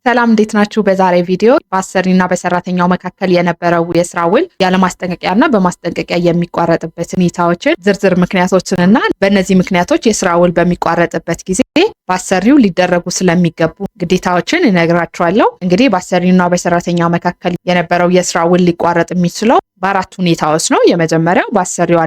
ሰላም እንዴት ናችሁ? በዛሬ ቪዲዮ በአሰሪና በሰራተኛው መካከል የነበረው የስራ ውል ያለማስጠንቀቂያና በማስጠንቀቂያ የሚቋረጥበት ሁኔታዎችን ዝርዝር ምክንያቶችንና በእነዚህ ምክንያቶች የስራ ውል በሚቋረጥበት ጊዜ በአሰሪው ሊደረጉ ስለሚገቡ ግዴታዎችን እነግራችኋለሁ። እንግዲህ በአሰሪና በሰራተኛው መካከል የነበረው የስራ ውል ሊቋረጥ የሚችለው በአራት ሁኔታዎች ነው። የመጀመሪያው በአሰሪው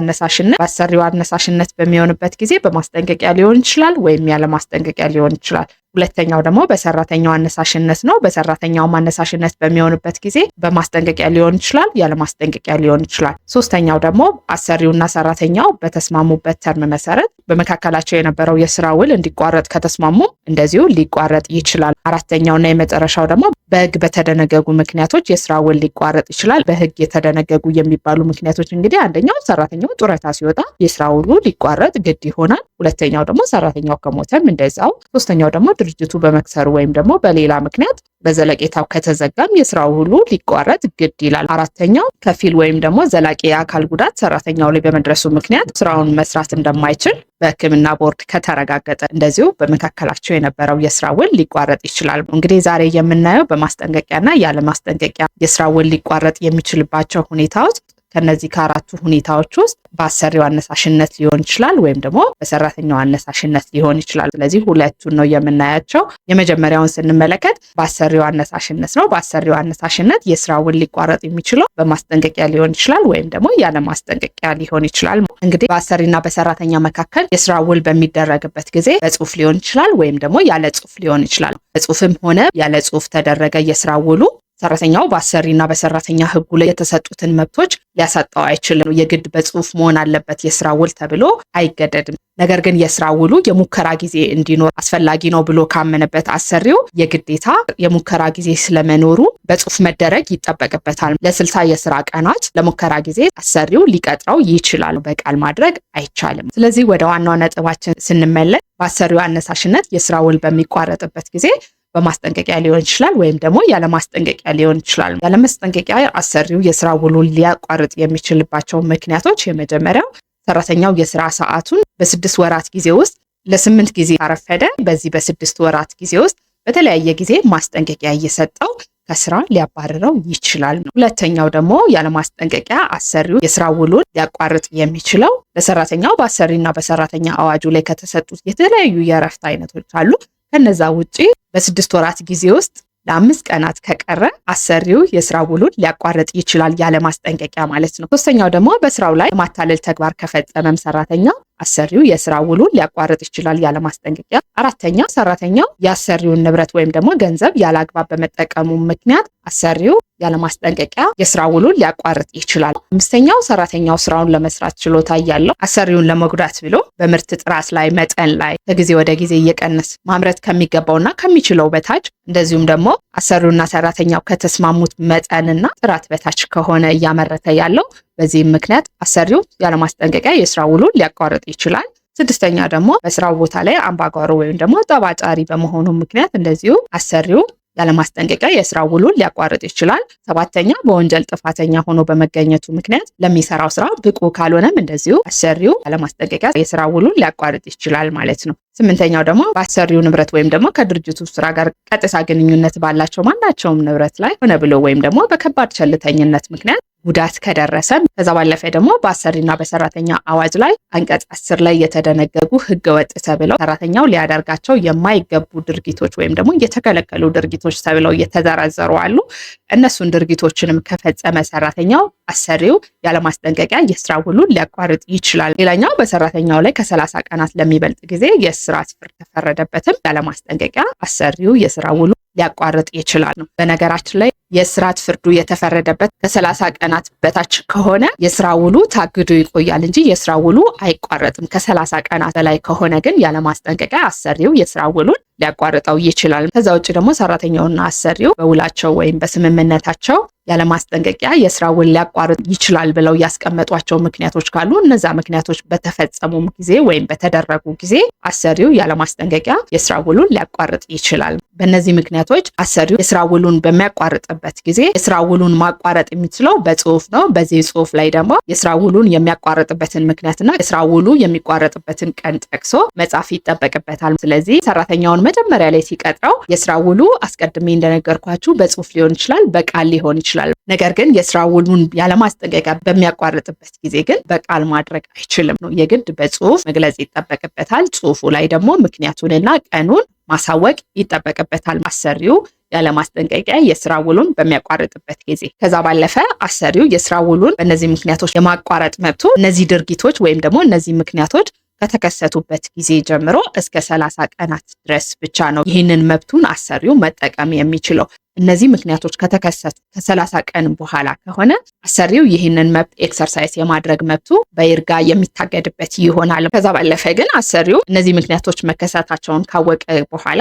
አነሳሽነት በሚሆንበት ጊዜ በማስጠንቀቂያ ሊሆን ይችላል ወይም ያለ ማስጠንቀቂያ ሊሆን ይችላል። ሁለተኛው ደግሞ በሰራተኛው አነሳሽነት ነው። በሰራተኛው አነሳሽነት በሚሆንበት ጊዜ በማስጠንቀቂያ ሊሆን ይችላል፣ ያለ ማስጠንቀቂያ ሊሆን ይችላል። ሶስተኛው ደግሞ አሰሪውና ሰራተኛው በተስማሙበት ተርም መሰረት በመካከላቸው የነበረው የስራ ውል እንዲቋረጥ ከተስማሙ እንደዚሁ ሊቋረጥ ይችላል። አራተኛውና የመጨረሻው ደግሞ በሕግ በተደነገጉ ምክንያቶች የስራ ውል ሊቋረጥ ይችላል። በሕግ የተደነገጉ የሚባሉ ምክንያቶች እንግዲህ አንደኛው ሰራተኛው ጡረታ ሲወጣ የስራ ውሉ ሊቋረጥ ግድ ይሆናል። ሁለተኛው ደግሞ ሰራተኛው ከሞተም እንደዛው። ሶስተኛው ደግሞ ድርጅቱ በመክሰሩ ወይም ደግሞ በሌላ ምክንያት በዘለቄታው ከተዘጋም የስራ ውሉ ሊቋረጥ ግድ ይላል። አራተኛው ከፊል ወይም ደግሞ ዘላቂ የአካል ጉዳት ሰራተኛው ላይ በመድረሱ ምክንያት ስራውን መስራት እንደማይችል በሕክምና ቦርድ ከተረጋገጠ እንደዚሁ በመካከላቸው የነበረው የስራ ውል ሊቋረጥ ይችላል። እንግዲህ ዛሬ የምናየው በማስጠንቀቂያና ያለ ማስጠንቀቂያ የስራ ውል ሊቋረጥ የሚችልባቸው ሁኔታዎች ከነዚህ ከአራቱ ሁኔታዎች ውስጥ በአሰሪው አነሳሽነት ሊሆን ይችላል ወይም ደግሞ በሰራተኛው አነሳሽነት ሊሆን ይችላል። ስለዚህ ሁለቱን ነው የምናያቸው። የመጀመሪያውን ስንመለከት በአሰሪው አነሳሽነት ነው። በአሰሪው አነሳሽነት የስራ ውል ሊቋረጥ የሚችለው በማስጠንቀቂያ ሊሆን ይችላል ወይም ደግሞ ያለ ማስጠንቀቂያ ሊሆን ይችላል። እንግዲህ በአሰሪና በሰራተኛ መካከል የስራ ውል በሚደረግበት ጊዜ በጽሁፍ ሊሆን ይችላል ወይም ደግሞ ያለ ጽሁፍ ሊሆን ይችላል። በጽሁፍም ሆነ ያለ ጽሁፍ ተደረገ የስራ ውሉ ሰራተኛው በአሰሪና በሰራተኛ ህጉ ላይ የተሰጡትን መብቶች ሊያሳጣው አይችልም። የግድ በጽሁፍ መሆን አለበት የስራ ውል ተብሎ አይገደድም። ነገር ግን የስራ ውሉ የሙከራ ጊዜ እንዲኖር አስፈላጊ ነው ብሎ ካመነበት አሰሪው የግዴታ የሙከራ ጊዜ ስለመኖሩ በጽሁፍ መደረግ ይጠበቅበታል። ለ60 የስራ ቀናት ለሙከራ ጊዜ አሰሪው ሊቀጥረው ይችላል። በቃል ማድረግ አይቻልም። ስለዚህ ወደ ዋናው ነጥባችን ስንመለስ በአሰሪው አነሳሽነት የስራ ውል በሚቋረጥበት ጊዜ በማስጠንቀቂያ ሊሆን ይችላል ወይም ደግሞ ያለ ማስጠንቀቂያ ሊሆን ይችላል። ያለ ማስጠንቀቂያ አሰሪው የስራ ውሉን ሊያቋርጥ የሚችልባቸው ምክንያቶች የመጀመሪያው ሰራተኛው የስራ ሰዓቱን በ6 ወራት ጊዜ ውስጥ ለ8 ጊዜ አረፈደ። በዚህ በ6 ወራት ጊዜ ውስጥ በተለያየ ጊዜ ማስጠንቀቂያ እየሰጠው ከስራ ሊያባርረው ይችላል ነው። ሁለተኛው ደግሞ ያለ ማስጠንቀቂያ አሰሪው የስራ ውሉን ሊያቋርጥ የሚችለው ለሰራተኛው በአሰሪና በሰራተኛ አዋጁ ላይ ከተሰጡት የተለያዩ የእረፍት አይነቶች አሉ። ከነዛ ውጪ በ6 ወራት ጊዜ ውስጥ ለ5 ቀናት ከቀረ አሰሪው የስራ ውሉን ሊያቋርጥ ይችላል፣ ያለ ማስጠንቀቂያ ማለት ነው። ሶስተኛው ደግሞ በስራው ላይ የማታለል ተግባር ከፈጸመም ሰራተኛው አሰሪው የስራ ውሉን ሊያቋርጥ ይችላል፣ ያለ ማስጠንቀቂያ። አራተኛ ሰራተኛው የአሰሪውን ንብረት ወይም ደግሞ ገንዘብ ያለ አግባብ በመጠቀሙ ምክንያት አሰሪው ያለ ማስጠንቀቂያ የስራ ውሉን ሊያቋርጥ ይችላል። አምስተኛው ሰራተኛው ስራውን ለመስራት ችሎታ እያለው አሰሪውን ለመጉዳት ብሎ በምርት ጥራት ላይ መጠን ላይ ከጊዜ ወደ ጊዜ እየቀነሰ ማምረት ከሚገባውና ከሚችለው በታች እንደዚሁም ደግሞ አሰሪውና ሰራተኛው ከተስማሙት መጠንና ጥራት በታች ከሆነ እያመረተ ያለው በዚህም ምክንያት አሰሪው ያለ ማስጠንቀቂያ የስራ ውሉን ሊያቋርጥ ይችላል። ስድስተኛ ደግሞ በስራው ቦታ ላይ አምባጓሮ ወይም ደግሞ ጠባጫሪ በመሆኑ ምክንያት እንደዚሁ አሰሪው ያለ ማስጠንቀቂያ የስራ ውሉን ሊያቋርጥ ይችላል። ሰባተኛ በወንጀል ጥፋተኛ ሆኖ በመገኘቱ ምክንያት ለሚሰራው ስራ ብቁ ካልሆነም እንደዚሁ አሰሪው ያለ ማስጠንቀቂያ የስራ ውሉን ሊያቋርጥ ይችላል ማለት ነው። ስምንተኛው ደግሞ በአሰሪው ንብረት ወይም ደግሞ ከድርጅቱ ስራ ጋር ቀጥታ ግንኙነት ባላቸው ማናቸውም ንብረት ላይ ሆነ ብሎ ወይም ደግሞ በከባድ ቸልተኝነት ምክንያት ጉዳት ከደረሰ ከዛ ባለፈ ደግሞ በአሰሪና በሰራተኛ አዋጅ ላይ አንቀጽ 10 ላይ የተደነገጉ ህገወጥ ተብለው ሰራተኛው ሊያደርጋቸው የማይገቡ ድርጊቶች ወይም ደግሞ የተከለከሉ ድርጊቶች ተብለው እየተዘረዘሩ አሉ። እነሱን ድርጊቶችንም ከፈጸመ ሰራተኛው አሰሪው ያለ ማስጠንቀቂያ የስራ ውሉን ሊያቋርጥ ይችላል። ሌላኛው በሰራተኛው ላይ ከ30 ቀናት ለሚበልጥ ጊዜ የእስራት ፍርድ ተፈረደበትም ያለ ማስጠንቀቂያ አሰሪው የስራ ውሉ ሊያቋርጥ ይችላል ነው። በነገራችን ላይ የእስራት ፍርዱ የተፈረደበት ከ30 ቀናት በታች ከሆነ የስራ ውሉ ታግዶ ይቆያል እንጂ የስራ ውሉ አይቋረጥም። ከ30 ቀናት በላይ ከሆነ ግን ያለ ማስጠንቀቂያ አሰሪው የስራ ውሉን ሊያቋርጠው ይችላል። ከዛ ውጭ ደግሞ ሰራተኛውና አሰሪው በውላቸው ወይም በስምምነታቸው ያለ ማስጠንቀቂያ የስራ ውል ሊያቋርጥ ይችላል ብለው ያስቀመጧቸው ምክንያቶች ካሉ እነዛ ምክንያቶች በተፈጸሙ ጊዜ ወይም በተደረጉ ጊዜ አሰሪው ያለ ማስጠንቀቂያ የስራ ውሉን ሊያቋርጥ ይችላል። በእነዚህ ምክንያቶች አሰሪው የስራ ውሉን በሚያቋርጥበት ጊዜ የስራ ውሉን ማቋረጥ የሚችለው በጽሁፍ ነው። በዚህ ጽሁፍ ላይ ደግሞ የስራ ውሉን የሚያቋርጥበትን ምክንያትና የስራ ውሉ የሚቋረጥበትን ቀን ጠቅሶ መጻፍ ይጠበቅበታል። ስለዚህ ሰራተኛውን መጀመሪያ ላይ ሲቀጥረው የስራ ውሉ አስቀድሜ እንደነገርኳችሁ በጽሁፍ ሊሆን ይችላል፣ በቃል ሊሆን ይችላል። ነገር ግን የስራ ውሉን ያለማስጠንቀቂያ በሚያቋርጥበት ጊዜ ግን በቃል ማድረግ አይችልም ነው፣ የግድ በጽሁፍ መግለጽ ይጠበቅበታል። ጽሁፉ ላይ ደግሞ ምክንያቱንና ቀኑን ማሳወቅ ይጠበቅበታል አሰሪው ያለማስጠንቀቂያ የስራ ውሉን በሚያቋርጥበት ጊዜ። ከዛ ባለፈ አሰሪው የስራ ውሉን በእነዚህ ምክንያቶች የማቋረጥ መብቱ እነዚህ ድርጊቶች ወይም ደግሞ እነዚህ ምክንያቶች ከተከሰቱበት ጊዜ ጀምሮ እስከ 30 ቀናት ድረስ ብቻ ነው ይህንን መብቱን አሰሪው መጠቀም የሚችለው። እነዚህ ምክንያቶች ከተከሰቱ ከ30 ቀን በኋላ ከሆነ አሰሪው ይህንን መብት ኤክሰርሳይዝ የማድረግ መብቱ በይርጋ የሚታገድበት ይሆናል። ከዛ ባለፈ ግን አሰሪው እነዚህ ምክንያቶች መከሰታቸውን ካወቀ በኋላ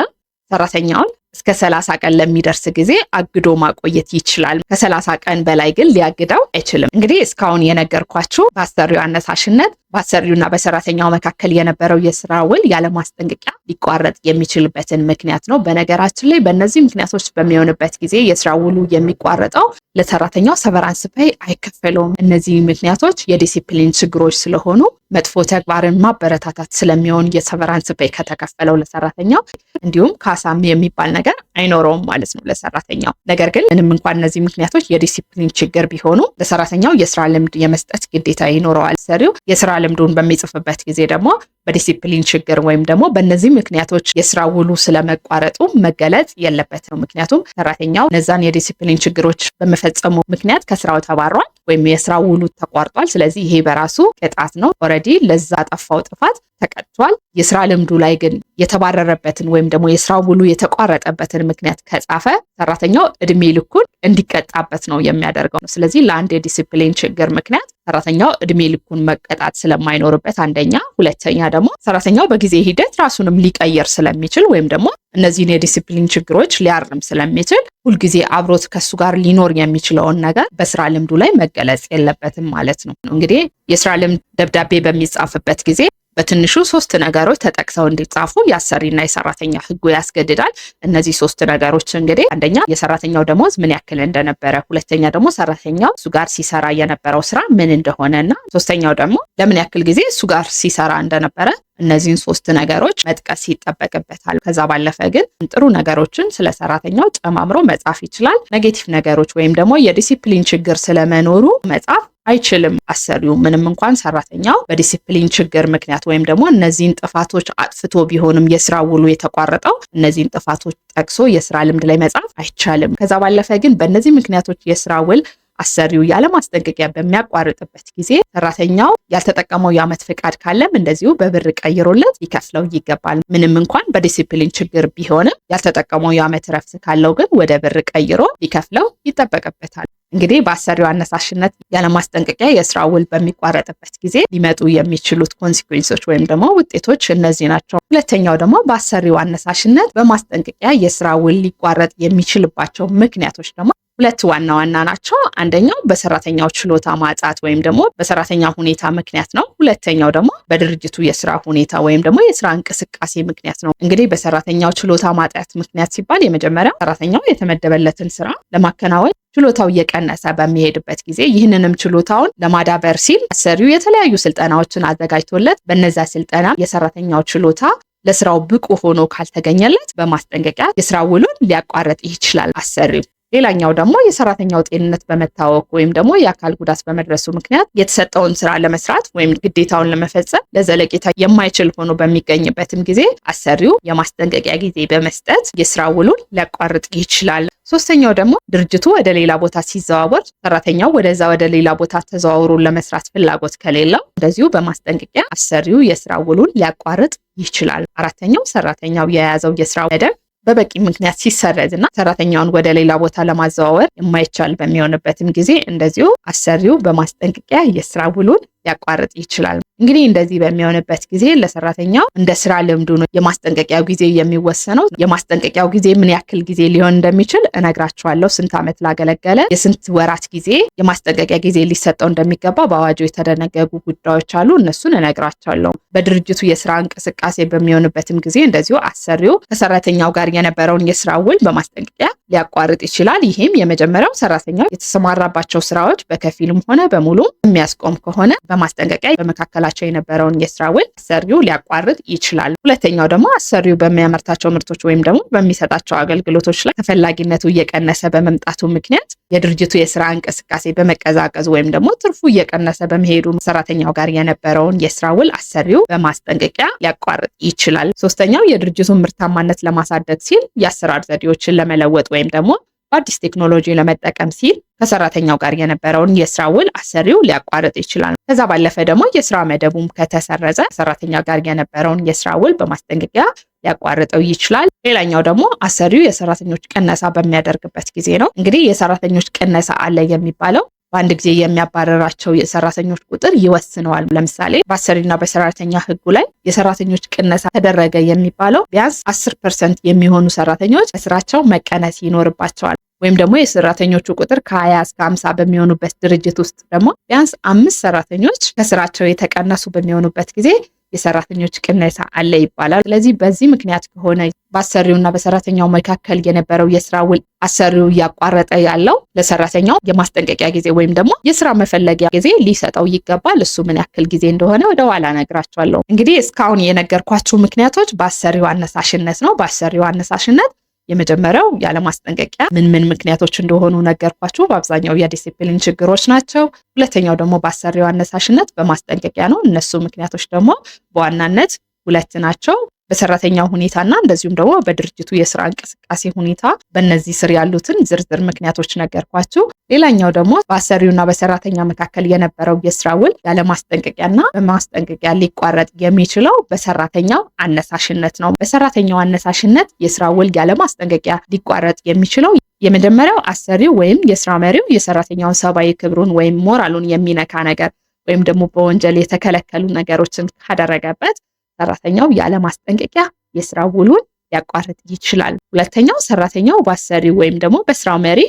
ሰራተኛውን እስከ 30 ቀን ለሚደርስ ጊዜ አግዶ ማቆየት ይችላል። ከ30 ቀን በላይ ግን ሊያግደው አይችልም። እንግዲህ እስካሁን የነገርኳችሁ በአሰሪው አነሳሽነት በአሰሪውና በሰራተኛው መካከል የነበረው የስራ ውል ያለማስጠንቀቂያ ሊቋረጥ የሚችልበትን ምክንያት ነው። በነገራችን ላይ በእነዚህ ምክንያቶች በሚሆንበት ጊዜ የስራ ውሉ የሚቋረጠው ለሰራተኛው ሰቨራንስ ፔይ አይከፈለውም። እነዚህ ምክንያቶች የዲሲፕሊን ችግሮች ስለሆኑ መጥፎ ተግባርን ማበረታታት ስለሚሆን የሰቨራንስ ፔይ ከተከፈለው ለሰራተኛው እንዲሁም ካሳም የሚባል ነገር አይኖረውም ማለት ነው ለሰራተኛው። ነገር ግን ምንም እንኳን እነዚህ ምክንያቶች የዲሲፕሊን ችግር ቢሆኑ ለሰራተኛው የስራ ልምድ የመስጠት ግዴታ ይኖረዋል። ሰሪው የስራ ልምዱን በሚጽፍበት ጊዜ ደግሞ በዲሲፕሊን ችግር ወይም ደግሞ በእነዚህ ምክንያቶች የስራ ውሉ ስለመቋረጡ መገለጽ የለበትም። ምክንያቱም ሰራተኛው እነዛን የዲሲፕሊን ችግሮች በመፈጸሙ ምክንያት ከስራው ተባሯል ወይም የስራ ውሉ ተቋርጧል። ስለዚህ ይሄ በራሱ ቅጣት ነው። ኦልሬዲ ለዛ ጠፋው ጥፋት ተቀጥቷል። የስራ ልምዱ ላይ ግን የተባረረበትን ወይም ደግሞ የስራ ውሉ የተቋረጠበትን ምክንያት ከጻፈ ሰራተኛው እድሜ ልኩን እንዲቀጣበት ነው የሚያደርገው ነው። ስለዚህ ለአንድ የዲሲፕሊን ችግር ምክንያት ሰራተኛው እድሜ ልኩን መቀጣት ስለማይኖርበት አንደኛ፣ ሁለተኛ ደግሞ ሰራተኛው በጊዜ ሂደት ራሱንም ሊቀየር ስለሚችል ወይም ደግሞ እነዚህን የዲሲፕሊን ችግሮች ሊያርም ስለሚችል ሁልጊዜ አብሮት ከሱ ጋር ሊኖር የሚችለውን ነገር በስራ ልምዱ ላይ መገለጽ የለበትም ማለት ነው። እንግዲህ የስራ ልምድ ደብዳቤ በሚጻፍበት ጊዜ በትንሹ 3 ነገሮች ተጠቅሰው እንዲጻፉ የአሰሪና የሰራተኛ ህጉ ያስገድዳል። እነዚህ 3 ነገሮች እንግዲህ አንደኛ የሰራተኛው ደሞዝ ምን ያክል እንደነበረ፣ ሁለተኛ ደግሞ ሰራተኛው እሱ ጋር ሲሰራ የነበረው ስራ ምን እንደሆነና ሶስተኛው ደግሞ ለምን ያክል ጊዜ እሱ ጋር ሲሰራ እንደነበረ እነዚህን 3 ነገሮች መጥቀስ ይጠበቅበታል። ከዛ ባለፈ ግን ጥሩ ነገሮችን ስለ ሰራተኛው ጨማምሮ መጻፍ ይችላል። ኔጌቲቭ ነገሮች ወይም ደግሞ የዲሲፕሊን ችግር ስለመኖሩ መጻፍ አይችልም አሰሪው። ምንም እንኳን ሰራተኛው በዲሲፕሊን ችግር ምክንያት ወይም ደግሞ እነዚህን ጥፋቶች አጥፍቶ ቢሆንም የስራ ውሉ የተቋረጠው እነዚህን ጥፋቶች ጠቅሶ የስራ ልምድ ላይ መጻፍ አይቻልም። ከዛ ባለፈ ግን በእነዚህ ምክንያቶች የስራ ውል አሰሪው ያለማስጠንቀቂያ በሚያቋርጥበት ጊዜ ሰራተኛው ያልተጠቀመው የዓመት ፍቃድ ካለም እንደዚሁ በብር ቀይሮለት ሊከፍለው ይገባል። ምንም እንኳን በዲሲፕሊን ችግር ቢሆንም ያልተጠቀመው የዓመት ረፍት ካለው ግን ወደ ብር ቀይሮ ሊከፍለው ይጠበቅበታል። እንግዲህ በአሰሪው አነሳሽነት ያለማስጠንቀቂያ የስራ ውል በሚቋረጥበት ጊዜ ሊመጡ የሚችሉት ኮንሲኩዌንሶች ወይም ደግሞ ውጤቶች እነዚህ ናቸው። ሁለተኛው ደግሞ በአሰሪው አነሳሽነት በማስጠንቀቂያ የስራ ውል ሊቋረጥ የሚችልባቸው ምክንያቶች ደግሞ 2 ዋና ዋና ናቸው። አንደኛው በሰራተኛው ችሎታ ማጣት ወይም ደግሞ በሰራተኛ ሁኔታ ምክንያት ነው። ሁለተኛው ደግሞ በድርጅቱ የስራ ሁኔታ ወይም ደግሞ የስራ እንቅስቃሴ ምክንያት ነው። እንግዲህ በሰራተኛው ችሎታ ማጣት ምክንያት ሲባል የመጀመሪያው ሰራተኛው የተመደበለትን ስራ ለማከናወን ችሎታው እየቀነሰ በሚሄድበት ጊዜ ይህንንም ችሎታውን ለማዳበር ሲል አሰሪው የተለያዩ ስልጠናዎችን አዘጋጅቶለት በነዛ ስልጠና የሰራተኛው ችሎታ ለስራው ብቁ ሆኖ ካልተገኘለት በማስጠንቀቂያ የስራ ውሉን ሊያቋርጥ ይችላል አሰሪው። ሌላኛው ደግሞ የሰራተኛው ጤንነት በመታወክ ወይም ደግሞ የአካል ጉዳት በመድረሱ ምክንያት የተሰጠውን ስራ ለመስራት ወይም ግዴታውን ለመፈጸም ለዘለቄታ የማይችል ሆኖ በሚገኝበትም ጊዜ አሰሪው የማስጠንቀቂያ ጊዜ በመስጠት የስራ ውሉን ሊያቋርጥ ይችላል። ሶስተኛው ደግሞ ድርጅቱ ወደ ሌላ ቦታ ሲዘዋወር ሰራተኛው ወደ ሌላ ቦታ ተዘዋውሮ ለመስራት ፍላጎት ከሌለው እንደዚሁ በማስጠንቀቂያ አሰሪው የስራ ውሉን ሊያቋርጥ ይችላል። አራተኛው ሰራተኛው የያዘው የስራ መደብ በበቂ ምክንያት ሲሰረዝና ሰራተኛውን ወደ ሌላ ቦታ ለማዘዋወር የማይቻል በሚሆንበትም ጊዜ እንደዚሁ አሰሪው በማስጠንቀቂያ የስራ ውሉን ሊያቋርጥ ይችላል። እንግዲህ እንደዚህ በሚሆንበት ጊዜ ለሰራተኛው እንደ ስራ ልምዱ ነው የማስጠንቀቂያው ጊዜ የሚወሰነው። የማስጠንቀቂያው ጊዜ ምን ያክል ጊዜ ሊሆን እንደሚችል እነግራችኋለሁ። ስንት ዓመት ላገለገለ የስንት ወራት ጊዜ የማስጠንቀቂያ ጊዜ ሊሰጠው እንደሚገባ በአዋጁ የተደነገጉ ጉዳዮች አሉ። እነሱን እነግራችኋለሁ። በድርጅቱ የስራ እንቅስቃሴ በሚሆንበትም ጊዜ እንደዚሁ አሰሪው ከሰራተኛው ጋር የነበረውን የስራ ውል በማስጠንቀቂያ ሊያቋርጥ ይችላል። ይህም የመጀመሪያው ሰራተኛው የተሰማራባቸው ስራዎች በከፊልም ሆነ በሙሉ የሚያስቆም ከሆነ በማስጠንቀቂያ በመካከላቸው የነበረውን የስራ ውል አሰሪው ሊያቋርጥ ይችላል። ሁለተኛው ደግሞ አሰሪው በሚያመርታቸው ምርቶች ወይም ደግሞ በሚሰጣቸው አገልግሎቶች ላይ ተፈላጊነቱ እየቀነሰ በመምጣቱ ምክንያት የድርጅቱ የስራ እንቅስቃሴ በመቀዛቀዝ ወይም ደግሞ ትርፉ እየቀነሰ በመሄዱ ሰራተኛው ጋር የነበረውን የስራ ውል አሰሪው በማስጠንቀቂያ ሊያቋርጥ ይችላል። ሶስተኛው የድርጅቱን ምርታማነት ለማሳደግ ሲል የአሰራር ዘዴዎችን ለመለወጥ ወይም ደግሞ በአዲስ ቴክኖሎጂ ለመጠቀም ሲል ከሰራተኛው ጋር የነበረውን የስራ ውል አሰሪው ሊያቋርጥ ይችላል። ከዛ ባለፈ ደግሞ የስራ መደቡም ከተሰረዘ ከሰራተኛ ጋር የነበረውን የስራ ውል በማስጠንቀቂያ ሊያቋርጠው ይችላል። ሌላኛው ደግሞ አሰሪው የሰራተኞች ቅነሳ በሚያደርግበት ጊዜ ነው። እንግዲህ የሰራተኞች ቅነሳ አለ የሚባለው በአንድ ጊዜ የሚያባረራቸው የሰራተኞች ቁጥር ይወስነዋል። ለምሳሌ በአሰሪና በሰራተኛ ህጉ ላይ የሰራተኞች ቅነሳ ተደረገ የሚባለው ቢያንስ 10% የሚሆኑ ሰራተኞች ከስራቸው መቀነስ ይኖርባቸዋል። ወይም ደግሞ የሰራተኞቹ ቁጥር ከ20 እስከ 50 በሚሆኑበት ድርጅት ውስጥ ደግሞ ቢያንስ 5 ሰራተኞች ከስራቸው የተቀነሱ በሚሆኑበት ጊዜ የሰራተኞች ቅነሳ አለ ይባላል። ስለዚህ በዚህ ምክንያት ከሆነ በአሰሪውና በሰራተኛው መካከል የነበረው የስራ ውል አሰሪው እያቋረጠ ያለው ለሰራተኛው የማስጠንቀቂያ ጊዜ ወይም ደግሞ የስራ መፈለጊያ ጊዜ ሊሰጠው ይገባል። እሱ ምን ያክል ጊዜ እንደሆነ ወደ ኋላ እነግራችኋለሁ። እንግዲህ እስካሁን የነገርኳችሁ ምክንያቶች በአሰሪው አነሳሽነት ነው። በአሰሪው አነሳሽነት የመጀመሪያው ያለማስጠንቀቂያ ምን ምክንያቶች እንደሆኑ ነገርኳችሁ። በአብዛኛው የዲሲፕሊን ችግሮች ናቸው። ሁለተኛው ደግሞ በአሰሪው አነሳሽነት በማስጠንቀቂያ ነው። እነሱ ምክንያቶች ደግሞ በዋናነት ሁለት ናቸው። በሰራተኛው ሁኔታና እንደዚሁም ደግሞ በድርጅቱ የስራ እንቅስቃሴ ሁኔታ። በእነዚህ ስር ያሉትን ዝርዝር ምክንያቶች ነገርኳችሁ። ሌላኛው ደግሞ በአሰሪውና በሰራተኛ መካከል የነበረው የስራ ውል ያለማስጠንቀቂያና በማስጠንቀቂያ ሊቋረጥ የሚችለው በሰራተኛው አነሳሽነት ነው። በሰራተኛው አነሳሽነት የስራ ውል ያለማስጠንቀቂያ ሊቋረጥ የሚችለው የመጀመሪያው አሰሪው ወይም የስራ መሪው የሰራተኛውን ሰብአዊ ክብሩን ወይም ሞራሉን የሚነካ ነገር ወይም ደግሞ በወንጀል የተከለከሉ ነገሮችን ካደረገበት ሰራተኛው ያለማስጠንቀቂያ የስራ ውሉን ሊያቋርጥ ይችላል። ሁለተኛው ሰራተኛው በአሰሪው ወይም ደግሞ በስራው መሪ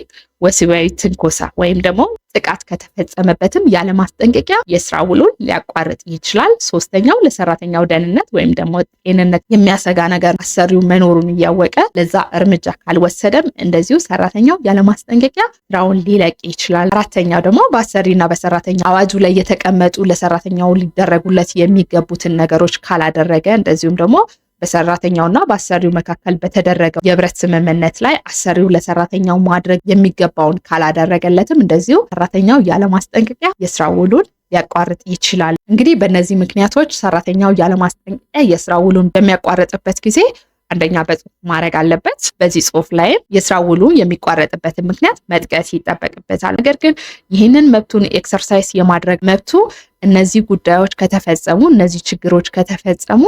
ወሲባዊ ትንኮሳ ወይም ደግሞ ጥቃት ከተፈጸመበትም ያለማስጠንቀቂያ የስራ ውሉን ሊያቋርጥ ይችላል። ሶስተኛው ለሰራተኛው ደህንነት ወይም ደግሞ ጤንነት የሚያሰጋ ነገር አሰሪው መኖሩን እያወቀ ለዛ እርምጃ ካልወሰደም እንደዚሁ ሰራተኛው ያለማስጠንቀቂያ ስራውን ሊለቅ ይችላል። አራተኛው ደግሞ በአሰሪና በሰራተኛ አዋጁ ላይ የተቀመጡ ለሰራተኛው ሊደረጉለት የሚገቡትን ነገሮች ካላደረገ እንደዚሁም ደግሞ በሰራተኛውና በአሰሪው መካከል በተደረገው የህብረት ስምምነት ላይ አሰሪው ለሰራተኛው ማድረግ የሚገባውን ካላደረገለትም እንደዚሁ ሰራተኛው ያለማስጠንቀቂያ የስራ ውሉን ሊያቋርጥ ይችላል። እንግዲህ በእነዚህ ምክንያቶች ሰራተኛው ያለማስጠንቀቂያ የስራ ውሉን በሚያቋርጥበት ጊዜ አንደኛ በጽሁፍ ማድረግ አለበት። በዚህ ጽሁፍ ላይም የስራ ውሉ የሚቋረጥበትን ምክንያት መጥቀስ ይጠበቅበታል። ነገር ግን ይህንን መብቱን ኤክሰርሳይዝ የማድረግ መብቱ እነዚህ ጉዳዮች ከተፈጸሙ፣ እነዚህ ችግሮች ከተፈጸሙ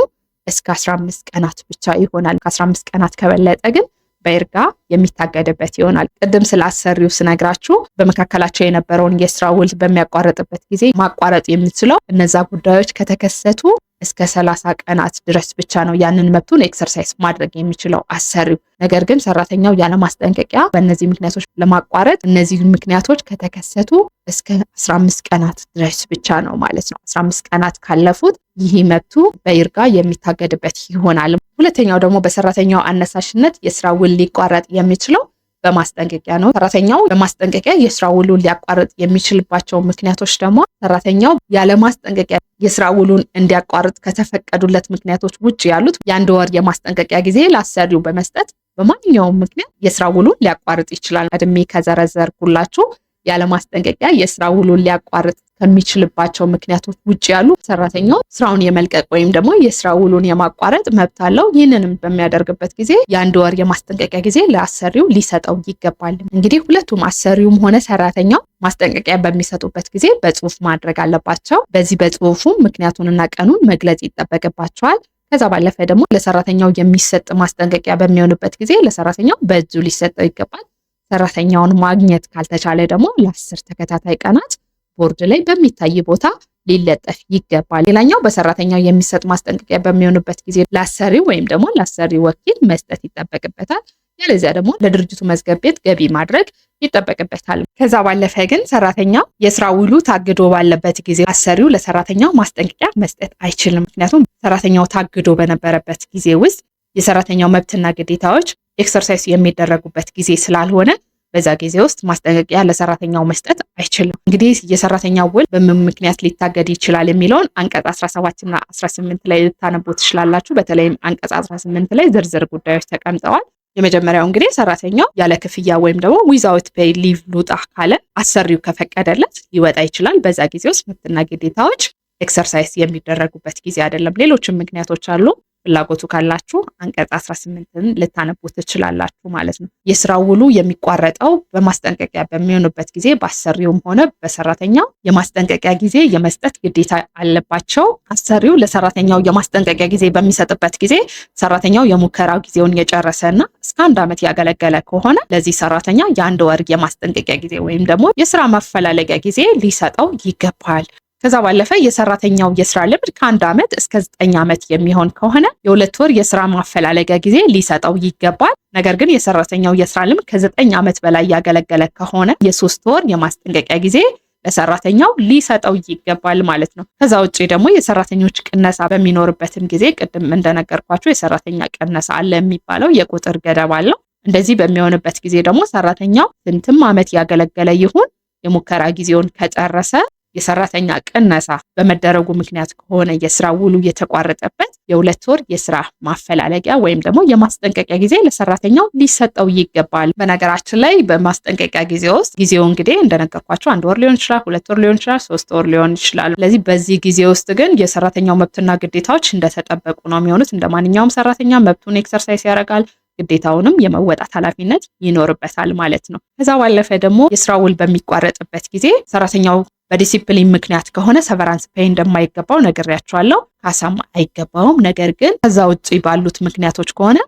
እስከ 15 ቀናት ብቻ ይሆናል። ከ15 ቀናት ከበለጠ ግን በይርጋ የሚታገድበት ይሆናል። ቅድም ስለ አሰሪው ስነግራችሁ በመካከላቸው የነበረውን የስራ ውል በሚያቋርጥበት ጊዜ ማቋረጥ የምትችለው እነዛ ጉዳዮች ከተከሰቱ እስከ 30 ቀናት ድረስ ብቻ ነው ያንን መብቱን ኤክሰርሳይዝ ማድረግ የሚችለው አሰሪው። ነገር ግን ሰራተኛው ያለማስጠንቀቂያ በእነዚህ ምክንያቶች ለማቋረጥ እነዚህ ምክንያቶች ከተከሰቱ እስከ 15 ቀናት ድረስ ብቻ ነው ማለት ነው። 15 ቀናት ካለፉት ይህ መብቱ በይርጋ የሚታገድበት ይሆናል። ሁለተኛው ደግሞ በሰራተኛው አነሳሽነት የስራ ውል ሊቋረጥ የሚችለው በማስጠንቀቂያ ነው። ሰራተኛው በማስጠንቀቂያ የስራ ውሉን ሊያቋርጥ የሚችልባቸው ምክንያቶች ደግሞ ሰራተኛው ያለማስጠንቀቂያ የስራ ውሉን እንዲያቋርጥ ከተፈቀዱለት ምክንያቶች ውጭ ያሉት የ1 ወር የማስጠንቀቂያ ጊዜ ለአሰሪው በመስጠት በማንኛውም ምክንያት የስራ ውሉን ሊያቋርጥ ይችላል። ቀድሜ ከዘረዘርኩላችሁ ያለማስጠንቀቂያ የስራ ውሉን ሊያቋርጥ ከሚችልባቸው ምክንያቶች ውጭ ያሉ ሰራተኛው ስራውን የመልቀቅ ወይም ደግሞ የስራ ውሉን የማቋረጥ መብት አለው። ይህንንም በሚያደርግበት ጊዜ የ1 ወር የማስጠንቀቂያ ጊዜ ለአሰሪው ሊሰጠው ይገባል። እንግዲህ ሁለቱም አሰሪውም ሆነ ሰራተኛው ማስጠንቀቂያ በሚሰጡበት ጊዜ በጽሁፍ ማድረግ አለባቸው። በዚህ በጽሁፉ ምክንያቱንና ቀኑን መግለጽ ይጠበቅባቸዋል። ከዛ ባለፈ ደግሞ ለሰራተኛው የሚሰጥ ማስጠንቀቂያ በሚሆንበት ጊዜ ለሰራተኛው በእጁ ሊሰጠው ይገባል። ሰራተኛውን ማግኘት ካልተቻለ ደግሞ ለ10 ተከታታይ ቀናት ቦርድ ላይ በሚታይ ቦታ ሊለጠፍ ይገባል። ሌላኛው በሰራተኛው የሚሰጥ ማስጠንቀቂያ በሚሆንበት ጊዜ ለአሰሪው ወይም ደግሞ ለአሰሪ ወኪል መስጠት ይጠበቅበታል። ያለዚያ ደግሞ ለድርጅቱ መዝገብ ቤት ገቢ ማድረግ ይጠበቅበታል። ከዛ ባለፈ ግን ሰራተኛው የስራ ውሉ ታግዶ ባለበት ጊዜ አሰሪው ለሰራተኛው ማስጠንቀቂያ መስጠት አይችልም። ምክንያቱም ሰራተኛው ታግዶ በነበረበት ጊዜ ውስጥ የሰራተኛው መብትና ግዴታዎች ኤክሰርሳይዝ የሚደረጉበት ጊዜ ስላልሆነ በዛ ጊዜ ውስጥ ማስጠንቀቂያ ለሰራተኛው መስጠት አይችልም። እንግዲህ የሰራተኛው ውል በምን ምክንያት ሊታገድ ይችላል የሚለውን አንቀጽ 17 እና 18 ላይ ልታነቡ ትችላላችሁ። በተለይም አንቀጽ 18 ላይ ዝርዝር ጉዳዮች ተቀምጠዋል። የመጀመሪያው እንግዲህ ሰራተኛው ያለ ክፍያ ወይም ደግሞ ዊዛውት ፔይ ሊቭ ልውጣ ካለ አሰሪው ከፈቀደለት ሊወጣ ይችላል። በዛ ጊዜ ውስጥ መብትና ግዴታዎች ኤክሰርሳይዝ የሚደረጉበት ጊዜ አይደለም። ሌሎችም ምክንያቶች አሉ። ፍላጎቱ ካላችሁ አንቀጽ 18ን ልታነቡ ትችላላችሁ ማለት ነው። የስራ ውሉ የሚቋረጠው በማስጠንቀቂያ በሚሆንበት ጊዜ በአሰሪውም ሆነ በሰራተኛው የማስጠንቀቂያ ጊዜ የመስጠት ግዴታ አለባቸው። አሰሪው ለሰራተኛው የማስጠንቀቂያ ጊዜ በሚሰጥበት ጊዜ ሰራተኛው የሙከራ ጊዜውን የጨረሰና እስከ 1 ዓመት ያገለገለ ከሆነ ለዚህ ሰራተኛ የ1 ወር የማስጠንቀቂያ ጊዜ ወይም ደግሞ የስራ ማፈላለጊያ ጊዜ ሊሰጠው ይገባል። ከዛ ባለፈ የሰራተኛው የስራ ልምድ ከ1 ዓመት እስከ 9 ዓመት የሚሆን ከሆነ የ2 ወር የስራ ማፈላለጊያ ጊዜ ሊሰጠው ይገባል። ነገር ግን የሰራተኛው የስራ ልምድ ከ9 ዓመት በላይ ያገለገለ ከሆነ የ3 ወር የማስጠንቀቂያ ጊዜ ለሰራተኛው ሊሰጠው ይገባል ማለት ነው። ከዛ ውጪ ደግሞ የሰራተኞች ቅነሳ በሚኖርበትም ጊዜ ቅድም እንደነገርኳችሁ የሰራተኛ ቅነሳ አለ የሚባለው የቁጥር ገደብ አለው። እንደዚህ በሚሆንበት ጊዜ ደግሞ ሰራተኛው ስንትም ዓመት ያገለገለ ይሁን የሙከራ ጊዜውን ከጨረሰ የሰራተኛ ቅነሳ በመደረጉ ምክንያት ከሆነ የስራ ውሉ የተቋረጠበት የ2 ወር የስራ ማፈላለጊያ ወይም ደግሞ የማስጠንቀቂያ ጊዜ ለሰራተኛው ሊሰጠው ይገባል። በነገራችን ላይ በማስጠንቀቂያ ጊዜ ውስጥ ጊዜው እንግዲህ እንደነገርኳቸው 1 ወር ሊሆን ይችላል፣ 2 ወር ሊሆን ይችላል፣ 3 ወር ሊሆን ይችላል። ስለዚህ በዚህ ጊዜ ውስጥ ግን የሰራተኛው መብትና ግዴታዎች እንደተጠበቁ ነው የሚሆኑት። እንደ ማንኛውም ሰራተኛ መብቱን ኤክሰርሳይዝ ያደርጋል፣ ግዴታውንም የመወጣት ኃላፊነት ይኖርበታል ማለት ነው። ከዛ ባለፈ ደግሞ የስራ ውል በሚቋረጥበት ጊዜ ሰራተኛው በዲሲፕሊን ምክንያት ከሆነ ሰቨራንስ ፔይ እንደማይገባው ነግሬያቸዋለሁ። ካሳም አይገባውም። ነገር ግን ከዛ ውጪ ባሉት ምክንያቶች ከሆነ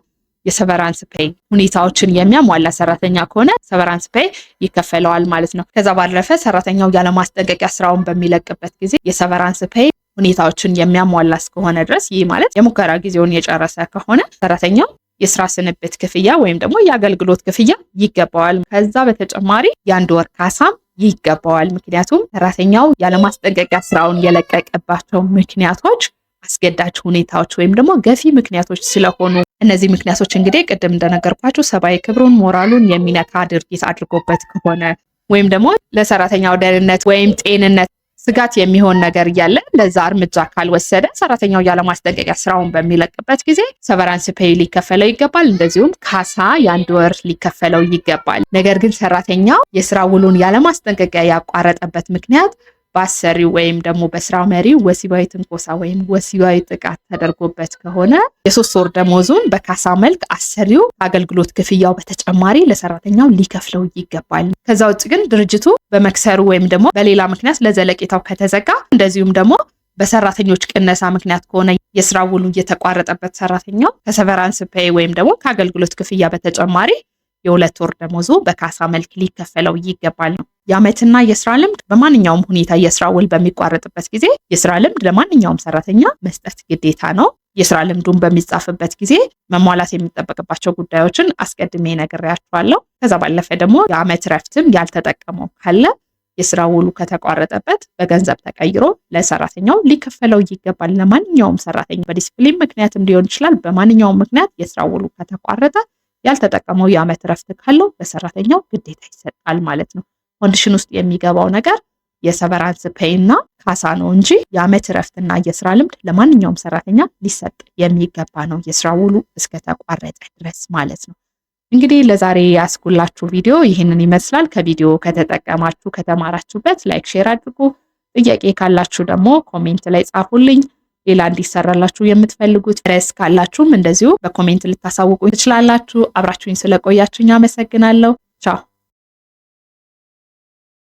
የሰቨራንስ ፔይ ሁኔታዎችን የሚያሟላ ሰራተኛ ከሆነ ሰቨራንስ ፔይ ይከፈለዋል ማለት ነው። ከዛ ባለፈ ሰራተኛው ያለማስጠንቀቂያ ስራውን በሚለቅበት ጊዜ የሰቨራንስ ፔይ ሁኔታዎችን የሚያሟላ እስከሆነ ድረስ ይህ ማለት የሙከራ ጊዜውን የጨረሰ ከሆነ ሰራተኛው የስራ ስንብት ክፍያ ወይም ደግሞ የአገልግሎት ክፍያ ይገባዋል። ከዛ በተጨማሪ የ1 ወር ካሳም ይገባዋል። ምክንያቱም ሰራተኛው ያለማስጠንቀቂያ ስራውን የለቀቀባቸው ምክንያቶች አስገዳጅ ሁኔታዎች ወይም ደግሞ ገፊ ምክንያቶች ስለሆኑ እነዚህ ምክንያቶች እንግዲህ ቅድም እንደነገርኳችሁ ሰብአዊ ክብሩን፣ ሞራሉን የሚነካ ድርጊት አድርጎበት ከሆነ ወይም ደግሞ ለሰራተኛው ደህንነት ወይም ጤንነት ስጋት የሚሆን ነገር እያለ ለዛ እርምጃ ካልወሰደ ሰራተኛው ያለማስጠንቀቂያ ስራውን በሚለቅበት ጊዜ ሰቨራንስ ፔይ ሊከፈለው ይገባል። እንደዚሁም ካሳ የ1 ወር ሊከፈለው ይገባል። ነገር ግን ሰራተኛው የስራ ውሉን ያለማስጠንቀቂያ ያቋረጠበት ምክንያት በአሰሪው ወይም ደግሞ በስራ መሪው ወሲባዊ ትንኮሳ ወይም ወሲባዊ ጥቃት ተደርጎበት ከሆነ የ3 ወር ደሞዙን በካሳ መልክ አሰሪው አገልግሎት ክፍያው በተጨማሪ ለሰራተኛው ሊከፍለው ይገባል። ከዛ ውጭ ግን ድርጅቱ በመክሰሩ ወይም ደግሞ በሌላ ምክንያት ለዘለቄታው ከተዘጋ እንደዚሁም ደግሞ በሰራተኞች ቅነሳ ምክንያት ከሆነ የስራ ውሉ የተቋረጠበት ሰራተኛው ከሰቨራንስ ፔይ ወይም ደግሞ ከአገልግሎት ክፍያ በተጨማሪ የ2 ወር ደሞዙ በካሳ መልክ ሊከፈለው ይገባል ነው። የዓመትና የስራ ልምድ በማንኛውም ሁኔታ የስራ ውል በሚቋረጥበት ጊዜ የስራ ልምድ ለማንኛውም ሰራተኛ መስጠት ግዴታ ነው። የስራ ልምዱን በሚጻፍበት ጊዜ መሟላት የሚጠበቅባቸው ጉዳዮችን አስቀድሜ ነግሬያችኋለሁ። ከዛ ባለፈ ደግሞ የዓመት ረፍትም ያልተጠቀመው ካለ የስራ ውሉ ከተቋረጠበት በገንዘብ ተቀይሮ ለሰራተኛው ሊከፈለው ይገባል። ለማንኛውም ሰራተኛ በዲስፕሊን ምክንያትም ሊሆን ይችላል። በማንኛውም ምክንያት የስራ ውሉ ከተቋረጠ ያልተጠቀመው የዓመት ረፍት ካለው ለሰራተኛው ግዴታ ይሰጣል ማለት ነው። ኮንዲሽን ውስጥ የሚገባው ነገር የሰቨራንስ ፔይ እና ካሳ ነው እንጂ የዓመት ረፍትና የስራ ልምድ ለማንኛውም ሰራተኛ ሊሰጥ የሚገባ ነው የስራ ውሉ እስከተቋረጠ ድረስ ማለት ነው። እንግዲህ ለዛሬ ያስኩላችሁ ቪዲዮ ይህንን ይመስላል። ከቪዲዮ ከተጠቀማችሁ ከተማራችሁበት ላይክ፣ ሼር አድርጉ። ጥያቄ ካላችሁ ደግሞ ኮሜንት ላይ ጻፉልኝ። ሌላ እንዲሰራላችሁ የምትፈልጉት ርዕስ ካላችሁም እንደዚሁ በኮሜንት ልታሳውቁ ትችላላችሁ። አብራችሁኝ ስለቆያችሁኝ አመሰግናለሁ። ቻው።